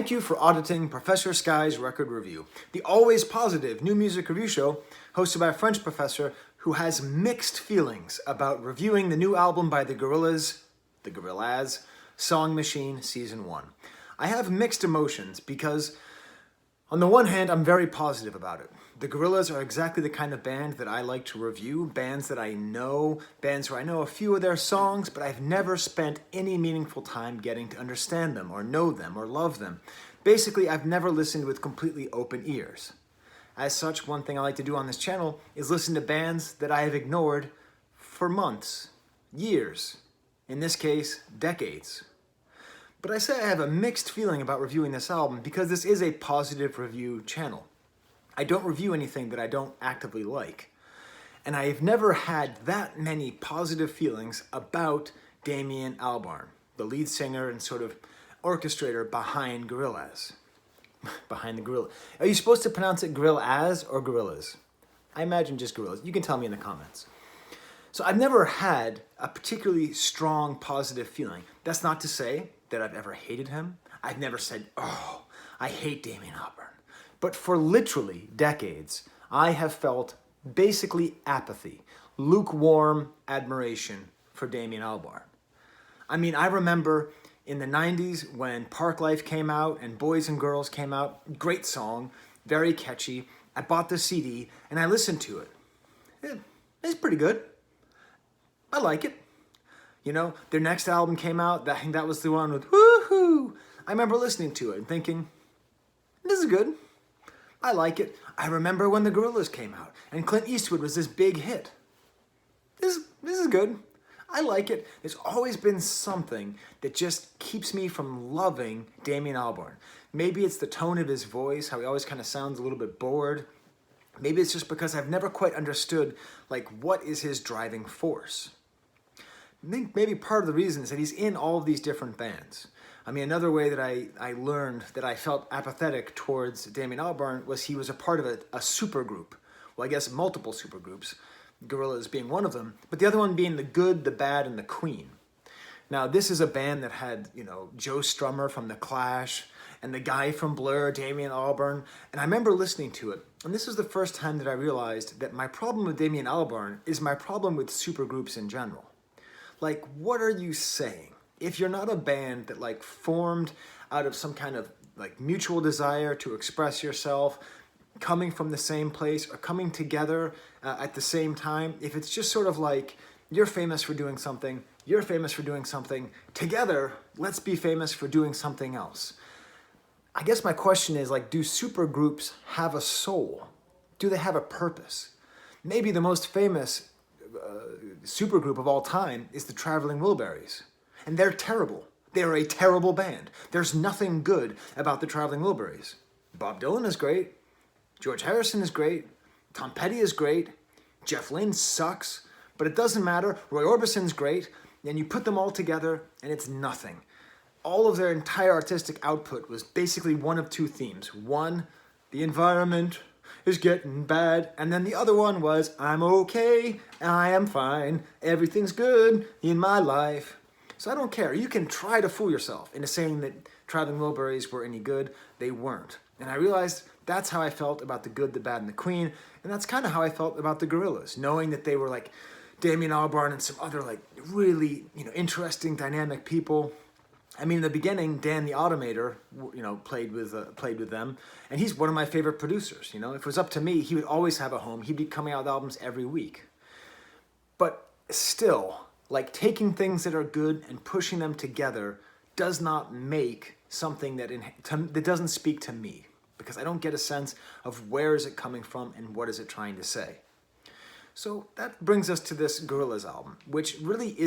Thank you for auditing Professor Skye's record review, the always positive new music review show hosted by a French professor who has mixed feelings about reviewing the new album by the Gorillaz, Song Machine Season 1. I have mixed emotions because on the one hand, I'm very positive about it. The Gorillaz are exactly the kind of band that I like to review, bands that I know, bands where I know a few of their songs, but I've never spent any meaningful time getting to understand them or know them or love them. Basically, I've never listened with completely open ears. As such, one thing I like to do on this channel is listen to bands that I have ignored for months, years, in this case, decades. But I say I have a mixed feeling about reviewing this album because this is a positive review channel. I don't review anything that I don't actively like. And I've never had that many positive feelings about Damon Albarn, the lead singer and sort of orchestrator behind Gorillaz. Behind the Gorillaz. Are you supposed to pronounce it Gorillaz or Gorillaz? I imagine just Gorillaz. You can tell me in the comments. So I've never had a particularly strong positive feeling. That's not to say that I've ever hated him. I've never said, oh, I hate Damon Albarn. But for literally decades, I have felt basically apathy, lukewarm admiration for Damon Albarn. I mean, I remember in the 90s when Park Life came out and Boys and Girls came out, great song, very catchy. I bought the CD and I listened to it. It's pretty good. I like it. You know, their next album came out, I think that was the one with woohoo. I remember listening to it and thinking, this is good. I like it. I remember when the Gorillaz came out and Clint Eastwood was this big hit. This is good. I like it. There's always been something that just keeps me from loving Damon Albarn. Maybe it's the tone of his voice, how he always kind of sounds a little bit bored. Maybe it's just because I've never quite understood, like, what is his driving force? I think maybe part of the reason is that he's in all of these different bands. I mean, another way that I learned that I felt apathetic towards Damon Albarn was he was a part of a supergroup. Well, I guess multiple supergroups, Gorillaz being one of them, but the other one being the Good, the Bad, and the Queen. Now, this is a band that had, you know, Joe Strummer from The Clash and the guy from Blur, Damon Albarn, and I remember listening to it, and this was the first time that I realized that my problem with Damon Albarn is my problem with supergroups in general. Like, what are you saying? If you're not a band that like formed out of some kind of like mutual desire to express yourself, coming from the same place or coming together at the same time, if it's just sort of like you're famous for doing something, you're famous for doing something, together, let's be famous for doing something else. I guess my question is, like, do supergroups have a soul? Do they have a purpose? Maybe the most famous supergroup of all time is the Traveling Wilburys. And they're terrible. They're a terrible band. There's nothing good about the Traveling Wilburys. Bob Dylan is great. George Harrison is great. Tom Petty is great. Jeff Lynne sucks. But it doesn't matter. Roy Orbison's great. And you put them all together and it's nothing. All of their entire artistic output was basically one of two themes. One, the environment is getting bad. And then the other one was, I'm okay, I am fine, everything's good in my life. So I don't care. You can try to fool yourself into saying that Traveling Wilburys were any good. They weren't. And I realized that's how I felt about the Good, the Bad, and the Queen. And that's kind of how I felt about the Gorillaz, knowing that they were like Damon Albarn and some other like really, you know, interesting, dynamic people. I mean, in the beginning, Dan the Automator, you know, played with them, and he's one of my favorite producers. You know, if it was up to me, he would always have a home. He'd be coming out with albums every week. But still, like, taking things that are good and pushing them together does not make something that doesn't speak to me, because I don't get a sense of where is it coming from and what is it trying to say. So that brings us to this Gorillaz album, which really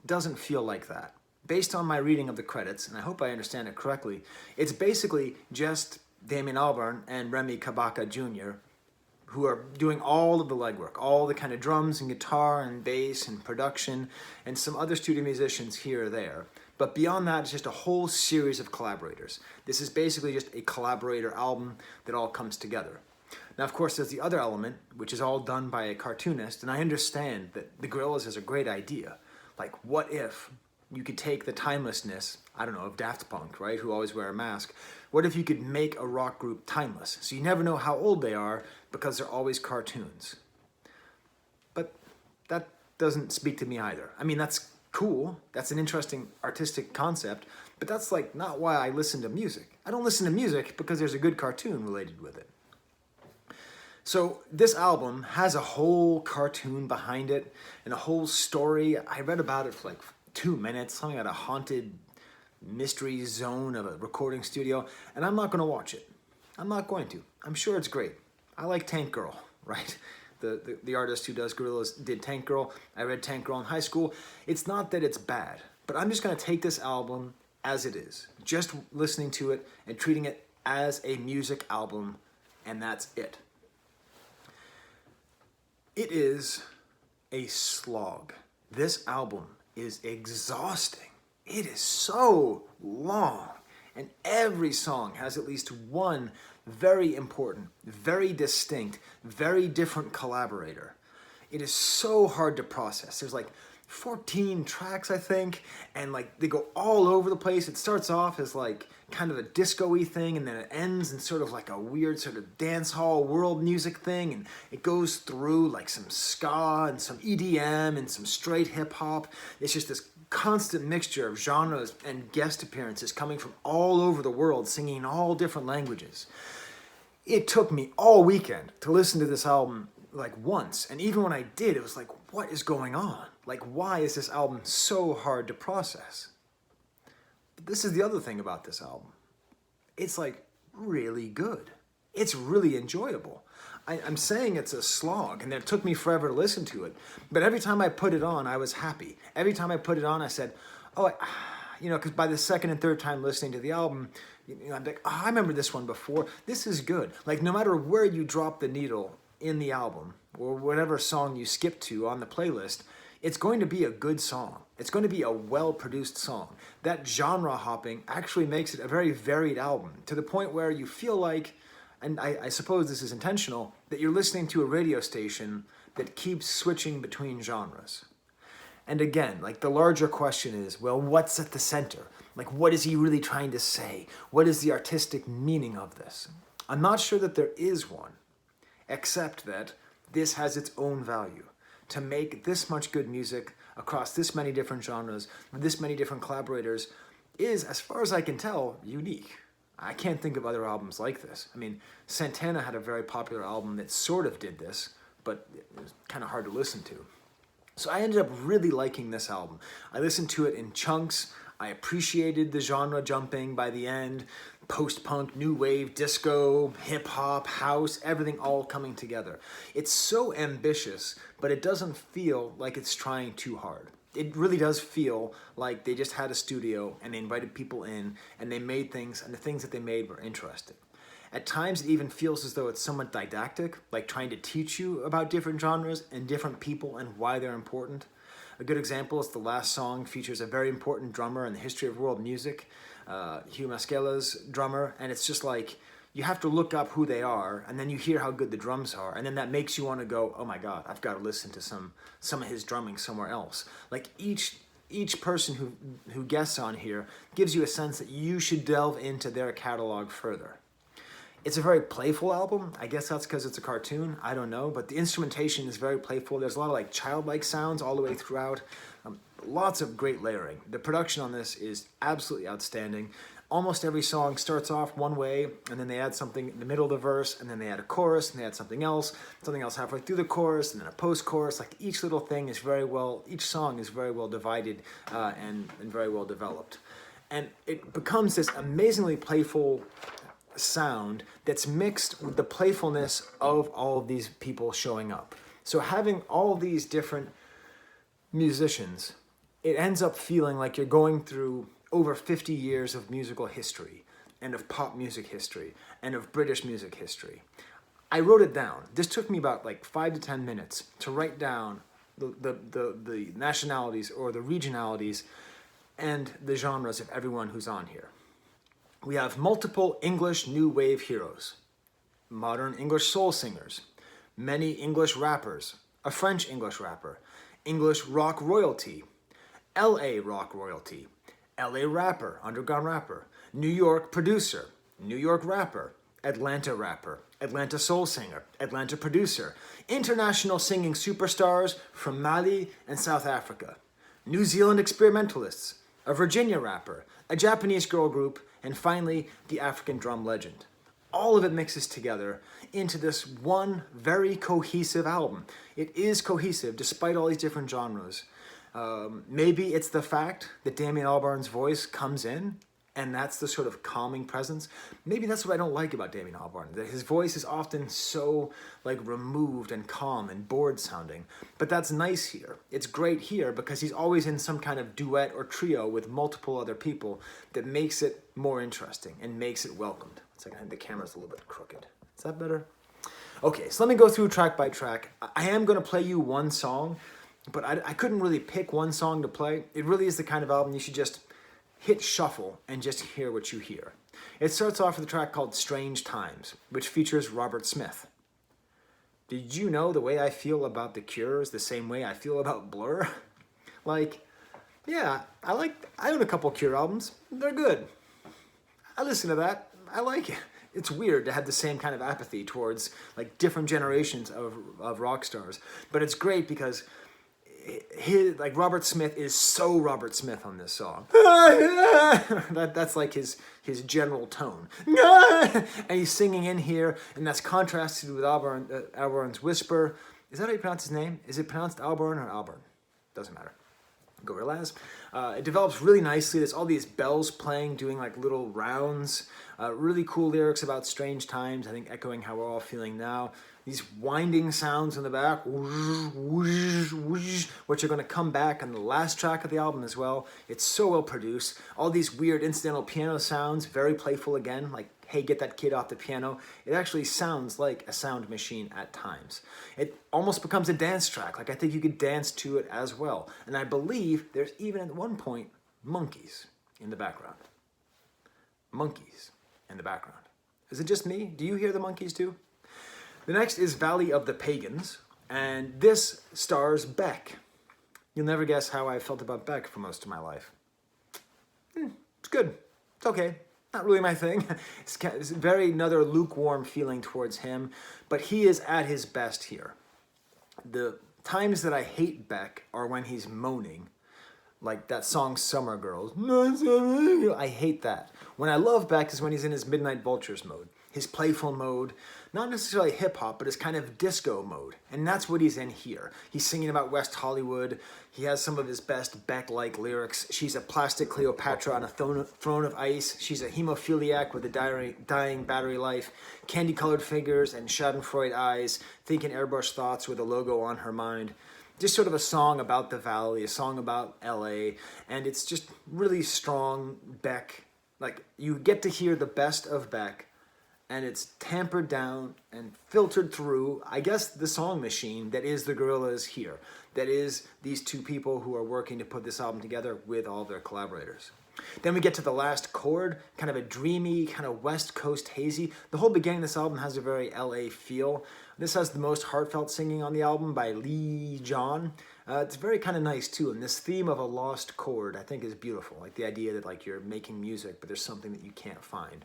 doesn't feel like that. Based on my reading of the credits, and I hope I understand it correctly, it's basically just Damon Albarn and Remy Kabaka Jr., who are doing all of the legwork, all the kind of drums and guitar and bass and production, and some other studio musicians here or there. But beyond that, it's just a whole series of collaborators. This is basically just a collaborator album that all comes together. Now, of course, there's the other element, which is all done by a cartoonist, and I understand that the Gorillaz is a great idea. Like, what if you could take the timelessness, I don't know, of Daft Punk, right, who always wear a mask. What if you could make a rock group timeless? So you never know how old they are because they're always cartoons. But that doesn't speak to me either. I mean, that's cool. That's an interesting artistic concept, but that's like not why I listen to music. I don't listen to music because there's a good cartoon related with it. So this album has a whole cartoon behind it and a whole story. I read about it for like 2 minutes, something about a haunted mystery zone of a recording studio, and I'm not going to watch it. I'm not going to. I'm sure it's great. I like Tank Girl, right? The artist who does Gorillaz did Tank Girl. I read Tank Girl in high school. It's not that it's bad, but I'm just going to take this album as it is, just listening to it and treating it as a music album, and that's it. It is a slog. This album is exhausting. It is so long, and every song has at least one very important, very distinct, very different collaborator. It is so hard to process. There's like 14 tracks, I think, and like they go all over the place. It starts off as like kind of a disco-y thing, and then it ends in sort of like a weird sort of dance hall world music thing, and it goes through like some ska and some EDM and some straight hip-hop. It's just this constant mixture of genres and guest appearances coming from all over the world, singing in all different languages. It took me all weekend to listen to this album like once, and even when I did, it was like, what is going on? Like, why is this album so hard to process? But this is the other thing about this album. It's like really good. It's really enjoyable. I'm saying it's a slog, and it took me forever to listen to it, but every time I put it on, I was happy. Every time I put it on, I said, oh, because by the second and third time listening to the album, I'm like, oh, I remember this one before. This is good. Like, no matter where you drop the needle in the album, or whatever song you skip to on the playlist, it's going to be a good song. It's going to be a well-produced song. That genre hopping actually makes it a very varied album, to the point where you feel like, and I suppose this is intentional, that you're listening to a radio station that keeps switching between genres. And again, like the larger question is, well, what's at the center? Like, what is he really trying to say? What is the artistic meaning of this? I'm not sure that there is one, except that this has its own value. To make this much good music across this many different genres, with this many different collaborators, is, as far as I can tell, unique. I can't think of other albums like this. I mean, Santana had a very popular album that sort of did this, but it was kind of hard to listen to. So I ended up really liking this album. I listened to it in chunks. I appreciated the genre jumping by the end. Post-punk, new wave, disco, hip-hop, house, everything all coming together. It's so ambitious, but it doesn't feel like it's trying too hard. It really does feel like they just had a studio and they invited people in and they made things, and the things that they made were interesting. At times it even feels as though it's somewhat didactic, like trying to teach you about different genres and different people and why they're important. A good example is the last song features a very important drummer in the history of world music, Hugh Maskela's drummer, and it's just like, you have to look up who they are, and then you hear how good the drums are, and then that makes you want to go, oh my God, I've got to listen to some of his drumming somewhere else. Like each person who guests on here gives you a sense that you should delve into their catalog further. It's a very playful album. I guess that's because it's a cartoon. I don't know, but the instrumentation is very playful. There's a lot of like childlike sounds all the way throughout. Lots of great layering. The production on this is absolutely outstanding. Almost every song starts off one way, and then they add something in the middle of the verse, and then they add a chorus, and they add something else halfway through the chorus, and then a post-chorus. Like each little thing is each song is very well divided and very well developed. And it becomes this amazingly playful sound that's mixed with the playfulness of all of these people showing up. So having all these different musicians, it ends up feeling like you're going through over 50 years of musical history, and of pop music history, and of British music history. I wrote it down. This took me about like 5 to 10 minutes to write down the nationalities or the regionalities and the genres of everyone who's on here. We have multiple English new wave heroes, modern English soul singers, many English rappers, a French English rapper, English rock royalty, LA rock royalty, LA rapper, underground rapper, New York producer, New York rapper, Atlanta soul singer, Atlanta producer, international singing superstars from Mali and South Africa, New Zealand experimentalists, a Virginia rapper, a Japanese girl group, and finally, the African drum legend. All of it mixes together into this one very cohesive album. It is cohesive despite all these different genres. Maybe it's the fact that Damon Albarn's voice comes in and that's the sort of calming presence. Maybe that's what I don't like about Damon Albarn, that his voice is often so like removed and calm and bored sounding. But that's nice here. It's great here because he's always in some kind of duet or trio with multiple other people that makes it more interesting and makes it welcomed. It's like I think the camera's a little bit crooked. Is that better? Okay, so let me go through track by track. I am going to play you one song, but I couldn't really pick one song to play. It really is the kind of album you should just hit shuffle and just hear what you hear. It starts off with a track called Strange Times, which features Robert Smith. Did you know the way I feel about The Cure is the same way I feel about Blur? Like, yeah, I own a couple Cure albums. They're good. I listen to that. I like it. It's weird to have the same kind of apathy towards like different generations of rock stars. But it's great because like Robert Smith is so Robert Smith on this song. That's like his general tone. And he's singing in here, and that's contrasted with Albarn's whisper. Is that how you pronounce his name? Is it pronounced Albarn or Albarn? Doesn't matter. Gorillaz. It develops really nicely. There's all these bells playing, doing like little rounds. Really cool lyrics about strange times, I think echoing how we're all feeling now. These winding sounds in the back, whoosh, whoosh, which are going to come back on the last track of the album as well. It's so well produced. All these weird incidental piano sounds, very playful again, like, hey, get that kid off the piano. It actually sounds like a sound machine at times. It almost becomes a dance track, like I think you could dance to it as well. And I believe there's even at one point monkeys in the background. Monkeys in the background. Is it just me? Do you hear the monkeys too? The next is Valley of the Pagans, and this stars Beck. You'll never guess how I felt about Beck for most of my life. It's good. It's okay. Not really my thing. It's very another lukewarm feeling towards him, but he is at his best here. The times that I hate Beck are when he's moaning, like that song Summer Girls. I hate that. When I love Beck is when he's in his Midnight Vultures mode, his playful mode, not necessarily hip-hop, but his kind of disco mode. And that's what he's in here. He's singing about West Hollywood. He has some of his best Beck-like lyrics. She's a plastic Cleopatra on a throne of ice. She's a hemophiliac with a dying battery life, candy-colored fingers and schadenfreude eyes, thinking airbrush thoughts with a logo on her mind. Just sort of a song about the valley, a song about LA, and it's just really strong Beck. Like, you get to hear the best of Beck, and it's tampered down and filtered through, I guess, the song machine that is the Gorillaz here. That is these two people who are working to put this album together with all their collaborators. Then we get to the last chord, kind of a dreamy, kind of West Coast hazy. The whole beginning of this album has a very LA feel. This has the most heartfelt singing on the album by Lee John. It's very kind of nice too, and this theme of a lost chord I think is beautiful. Like the idea that like you're making music, but there's something that you can't find.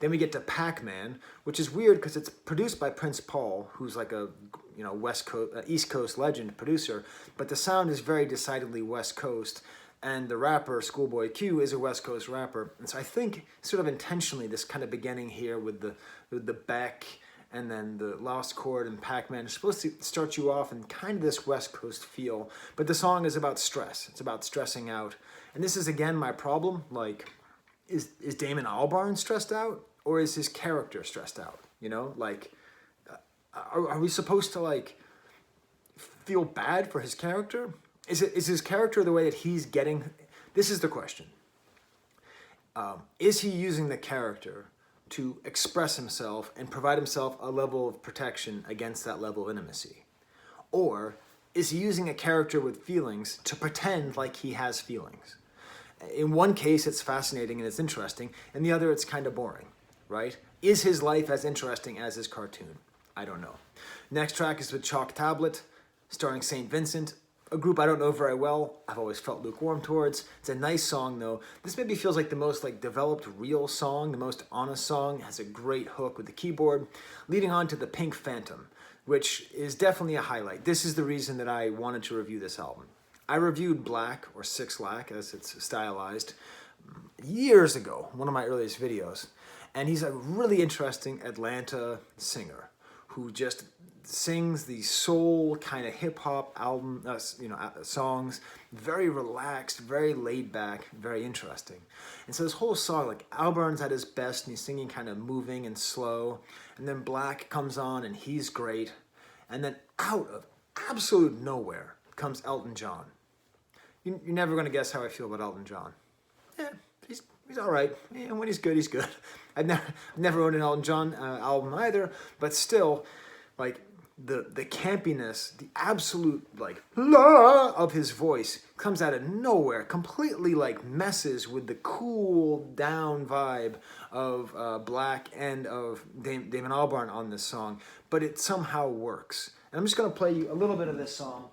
Then we get to Pac-Man, which is weird because it's produced by Prince Paul, who's like a East Coast legend producer, but the sound is very decidedly West Coast, and the rapper Schoolboy Q is a West Coast rapper, and so I think sort of intentionally this kind of beginning here with the Beck and then the lost chord and Pac-Man is supposed to start you off in kind of this West Coast feel, but the song is about stress. It's about stressing out, and this is again my problem, like. Is Damon Albarn stressed out, or is his character stressed out? You know, like, are we supposed to like feel bad for his character? Is his character the way that he's getting? This is the question. Is he using the character to express himself and provide himself a level of protection against that level of intimacy, or is he using a character with feelings to pretend like he has feelings? In one case, it's fascinating and it's interesting. In the other, it's kind of boring, right? Is his life as interesting as his cartoon? I don't know. Next track is with Chalk Tablet, starring St. Vincent. a group I don't know very well. I've always felt lukewarm towards. It's a nice song though. This maybe feels like the most like developed real song, the most honest song. It has a great hook with the keyboard, leading on to the Pink Phantom, which is definitely a highlight. This is the reason that I wanted to review this album. I reviewed Black, or Six Lack as it's stylized, years ago, one of my earliest videos. And he's a really interesting Atlanta singer who just sings these soul kind of hip hop songs, very relaxed, very laid back, very interesting. And so this whole song, like Albarn's at his best and he's singing kind of moving and slow, and then Black comes on and he's great, and then out of absolute nowhere comes Elton John. You're never going to guess how I feel about Elton John. Yeah, he's all right. Yeah, when he's good, he's good. I've never owned an Elton John album either, but still, like the campiness, the absolute like la of his voice comes out of nowhere, completely like messes with the cool down vibe of Black and of Damon Albarn on this song, but it somehow works. And I'm just going to play you a little bit of this song,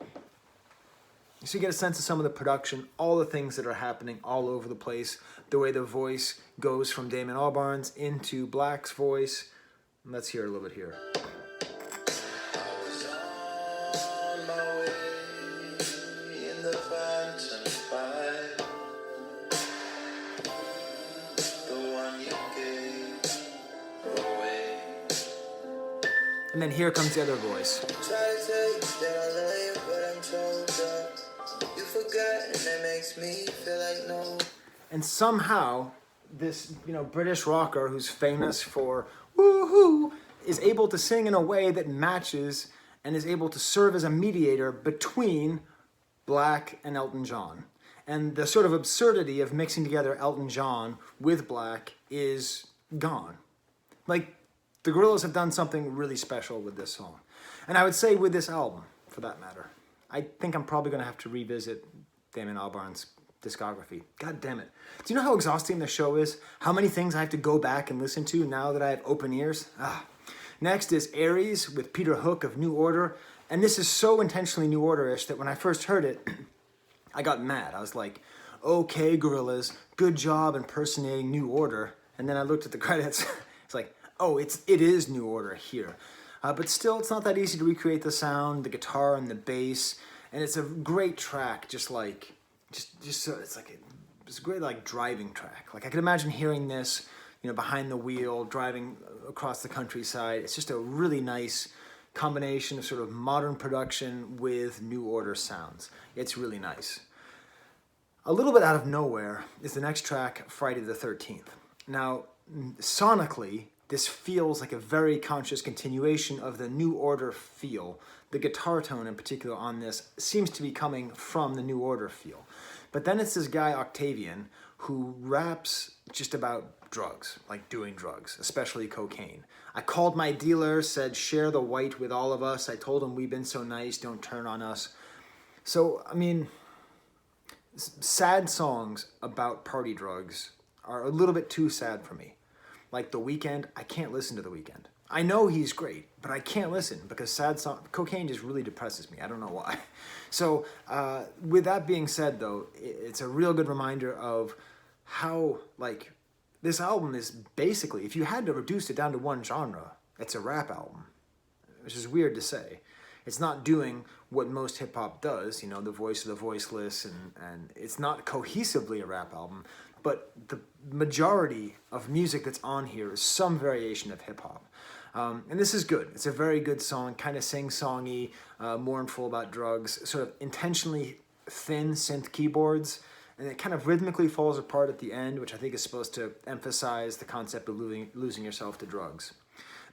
so you get a sense of some of the production, all the things that are happening all over the place, the way the voice goes from Damon Albarn's into Black's voice. Let's hear a little bit here. I was on my way in the Phantom 5, the one you gave away. And then here comes the other voice. Try to tell you that I love you, but I'm told that you forgot, and that makes me feel like no. And somehow, this British rocker who's famous for woohoo is able to sing in a way that matches and is able to serve as a mediator between Black and Elton John. And the sort of absurdity of mixing together Elton John with Black is gone. Like, the Gorillaz have done something really special with this song. And I would say with this album, for that matter. I think I'm probably going to have to revisit Damon Albarn's discography. God damn it. Do you know how exhausting the show is? How many things I have to go back and listen to now that I have open ears? Next is Aries with Peter Hook of New Order. And this is so intentionally New Order-ish that when I first heard it, I got mad. I was like, okay, Gorillaz, good job impersonating New Order. And then I looked at the credits. It's like, oh, it is New Order here. But still, it's not that easy to recreate the sound, the guitar and the bass. And it's a great track, it's a great like driving track. Like I could imagine hearing this, behind the wheel, driving across the countryside. It's just a really nice combination of sort of modern production with New Order sounds. It's really nice. A little bit out of nowhere is the next track, Friday the 13th. Now, sonically, this feels like a very conscious continuation of the New Order feel. The guitar tone in particular on this seems to be coming from the New Order feel. But then it's this guy, Octavian, who raps just about drugs, like doing drugs, especially cocaine. I called my dealer, said share the white with all of us. I told him we've been so nice, don't turn on us. So, I mean, sad songs about party drugs are a little bit too sad for me. Like The Weeknd, I can't listen to The Weeknd. I know he's great, but I can't listen because cocaine just really depresses me. I don't know why. So with that being said, though, it's a real good reminder of how, like, this album is basically, if you had to reduce it down to one genre, it's a rap album, which is weird to say. It's not doing what most hip-hop does, the voice of the voiceless, and it's not cohesively a rap album, but the majority of music that's on here is some variation of hip-hop. And this is good. It's a very good song, kind of sing-songy, mournful about drugs, sort of intentionally thin synth keyboards, and it kind of rhythmically falls apart at the end, which I think is supposed to emphasize the concept of losing yourself to drugs.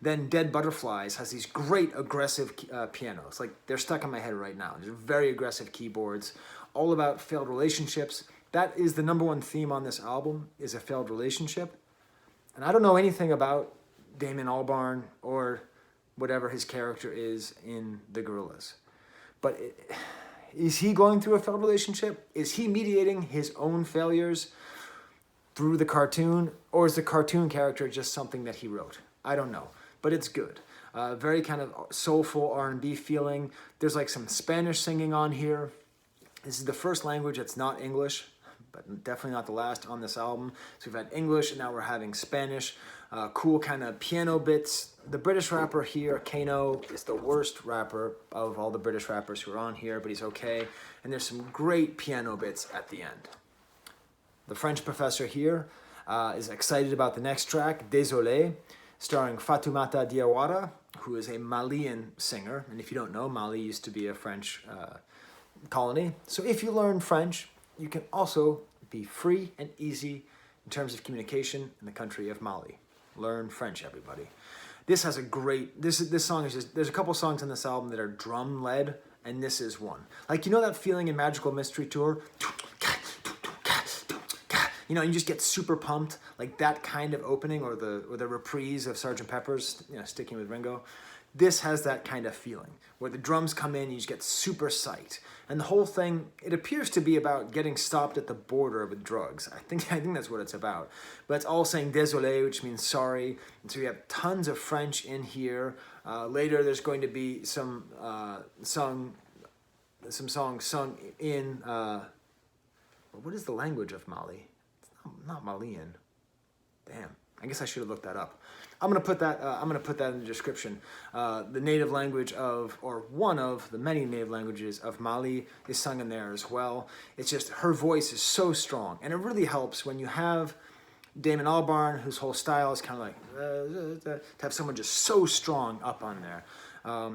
Then Dead Butterflies has these great aggressive pianos. Like, they're stuck in my head right now. They're very aggressive keyboards, all about failed relationships. That is the number one theme on this album, is a failed relationship. And I don't know anything about Damon Albarn or whatever his character is in the Gorillaz. But is he going through a failed relationship? Is he mediating his own failures through the cartoon? Or is the cartoon character just something that he wrote? I don't know, but it's good. Very kind of soulful R&B feeling. There's like some Spanish singing on here. This is the first language that's not English, but definitely not the last on this album. So we've had English, and now we're having Spanish. Cool kind of piano bits. The British rapper here, Kano, is the worst rapper of all the British rappers who are on here, but he's okay. And there's some great piano bits at the end. The French professor here is excited about the next track, Désolé, starring Fatoumata Diawara, who is a Malian singer. And if you don't know, Mali used to be a French colony. So if you learn French, you can also be free and easy in terms of communication in the country of Mali. Learn French, everybody. This has a great, this song is just, there's a couple songs on this album that are drum led, and this is one. Like, you know that feeling in Magical Mystery Tour? You know, you just get super pumped, like that kind of opening, or the reprise of Sgt. Pepper's, you know, Sticking with Ringo. This has that kind of feeling, where the drums come in, you just get super psyched. And the whole thing, it appears to be about getting stopped at the border with drugs. I think that's what it's about. But it's all saying désolé, which means sorry. And so you have tons of French in here. Later, there's going to be some songs sung in, what is the language of Mali? Not Malian. Damn. I guess I should have looked that up. I'm gonna put that in the description. The native language of, or one of the many native languages of Mali is sung in there as well. It's just, her voice is so strong, and it really helps when you have Damon Albarn, whose whole style is kind of like to have someone just so strong up on there.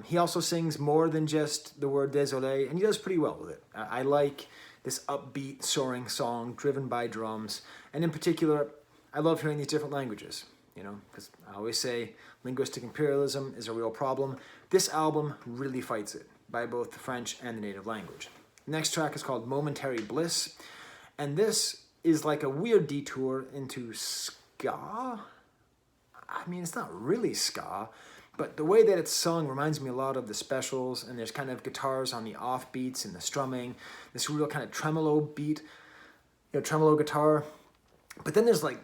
He also sings more than just the word désolé, and he does pretty well with it. I like this upbeat, soaring song driven by drums, and in particular, I love hearing these different languages, you know, because I always say linguistic imperialism is a real problem. This album really fights it by both the French and the native language. The next track is called Momentary Bliss, and this is like a weird detour into ska. I mean, it's not really ska, but the way that it's sung reminds me a lot of the Specials, and there's kind of guitars on the offbeats and the strumming, this real kind of tremolo beat, you know, tremolo guitar. But then there's like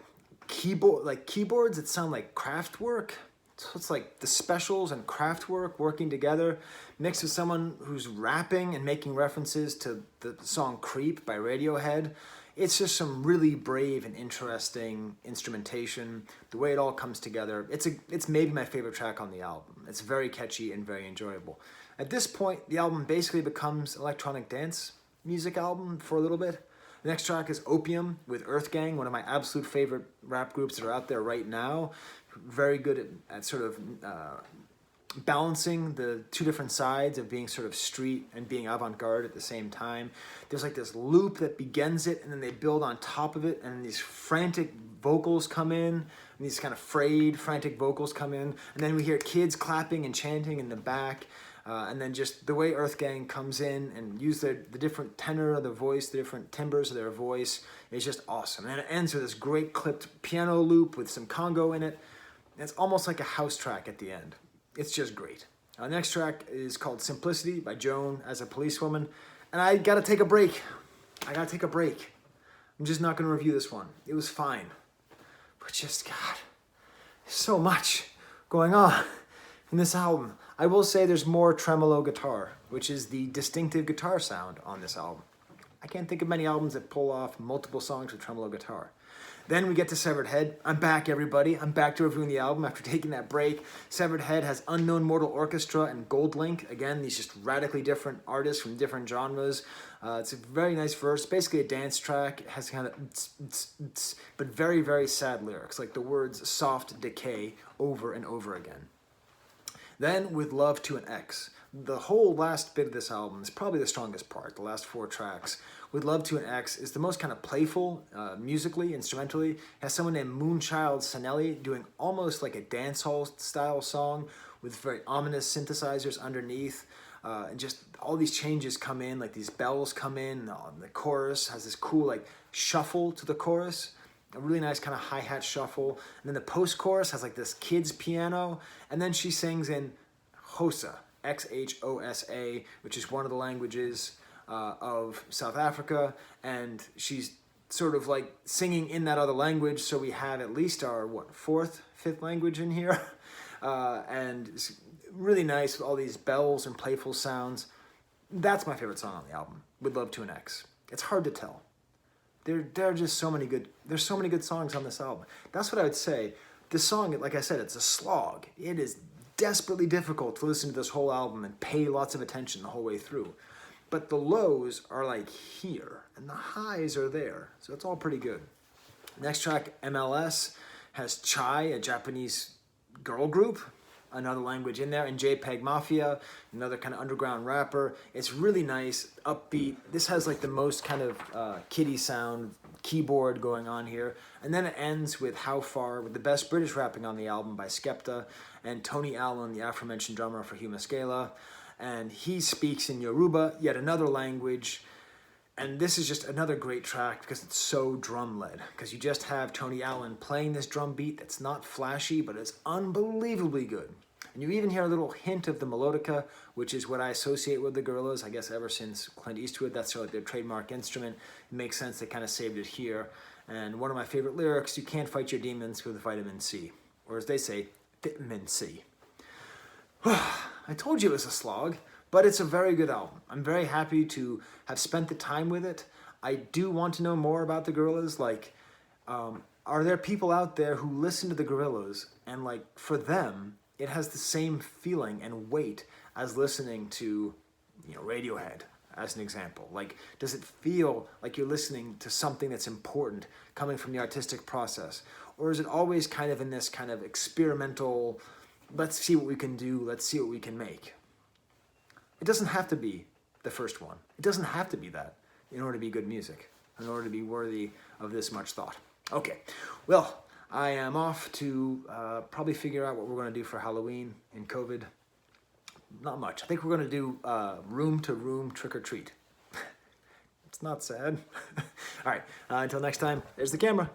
keyboards that sound like Kraftwerk. So it's like the Specials and Kraftwerk working together, mixed with someone who's rapping and making references to the song Creep by Radiohead. It's just some really brave and interesting instrumentation. The way it all comes together, it's maybe my favorite track on the album. It's very catchy and very enjoyable. At this point, the album basically becomes an electronic dance music album for a little bit. The next track is Opium with Earth Gang, one of my absolute favorite rap groups that are out there right now. Very good at sort of balancing the two different sides of being sort of street and being avant-garde at the same time. There's like this loop that begins it, and then they build on top of it, and these frantic vocals come in, and these kind of frayed, frantic vocals come in, and then we hear kids clapping and chanting in the back. And then just the way Earth Gang comes in and use the different tenor of the voice, the different timbres of their voice, is just awesome. And it ends with this great clipped piano loop with some congo in it. And it's almost like a house track at the end. It's just great. The next track is called Simplicity by Joan as a Policewoman. And I gotta take a break. I'm just not gonna review this one. It was fine. But just, God, there's so much going on in this album. I will say there's more tremolo guitar, which is the distinctive guitar sound on this album. I can't think of many albums that pull off multiple songs with tremolo guitar. Then we get to Severed Head. I'm back, everybody. I'm back to reviewing the album after taking that break. Severed Head has Unknown Mortal Orchestra and Gold Link. Again, these just radically different artists from different genres. It's a very nice verse, basically a dance track. It has kind of but very, very sad lyrics, like the words soft decay over and over again. Then, with Love to an X, the whole last bit of this album is probably the strongest part, the last 4 tracks. With Love to an X is the most kind of playful, musically, instrumentally. It has someone named Moonchild Sanelli doing almost like a dancehall style song with very ominous synthesizers underneath. And just all these changes come in, like these bells come in, the chorus has this cool like shuffle to the chorus. A really nice kind of hi-hat shuffle. And then the post-chorus has like this kid's piano. And then she sings in Xhosa, Xhosa, which is one of the languages of South Africa. And she's sort of like singing in that other language. So we have at least our, 4th, 5th language in here. And it's really nice with all these bells and playful sounds. That's my favorite song on the album. with Love to an X. It's hard to tell. There are just so many good, there's so many good songs on this album. That's what I would say. This song, like I said, it's a slog. It is desperately difficult to listen to this whole album and pay lots of attention the whole way through. But the lows are like here, and the highs are there. So it's all pretty good. Next track, MLS, has Chai, a Japanese girl group, another language in there, and JPEG Mafia, another kind of underground rapper. It's really nice, upbeat. This has like the most kind of kiddie sound, keyboard going on here. And then it ends with How Far, with the best British rapping on the album by Skepta, and Tony Allen, the aforementioned drummer for Huma Scala. And he speaks in Yoruba, yet another language. And this is just another great track because it's so drum-led. Because you just have Tony Allen playing this drum beat that's not flashy, but it's unbelievably good. And you even hear a little hint of the melodica, which is what I associate with the Gorillaz, I guess ever since Clint Eastwood. That's sort of their trademark instrument. It makes sense they kind of saved it here. And one of my favorite lyrics, you can't fight your demons with vitamin C. Or as they say, vitamin C. I told you it was a slog, but it's a very good album. I'm very happy to have spent the time with it. I do want to know more about the Gorillaz. Like, are there people out there who listen to the Gorillaz and, like, for them, it has the same feeling and weight as listening to, you know, Radiohead, as an example? Like, does it feel like you're listening to something that's important coming from the artistic process? Or is it always kind of in this kind of experimental, let's see what we can do, let's see what we can make? It doesn't have to be the first one. It doesn't have to be that in order to be good music, in order to be worthy of this much thought. Okay, well, I am off to probably figure out what we're going to do for Halloween in COVID. Not much. I think we're going to do room-to-room trick-or-treat. It's not sad. All right, until next time, there's the camera.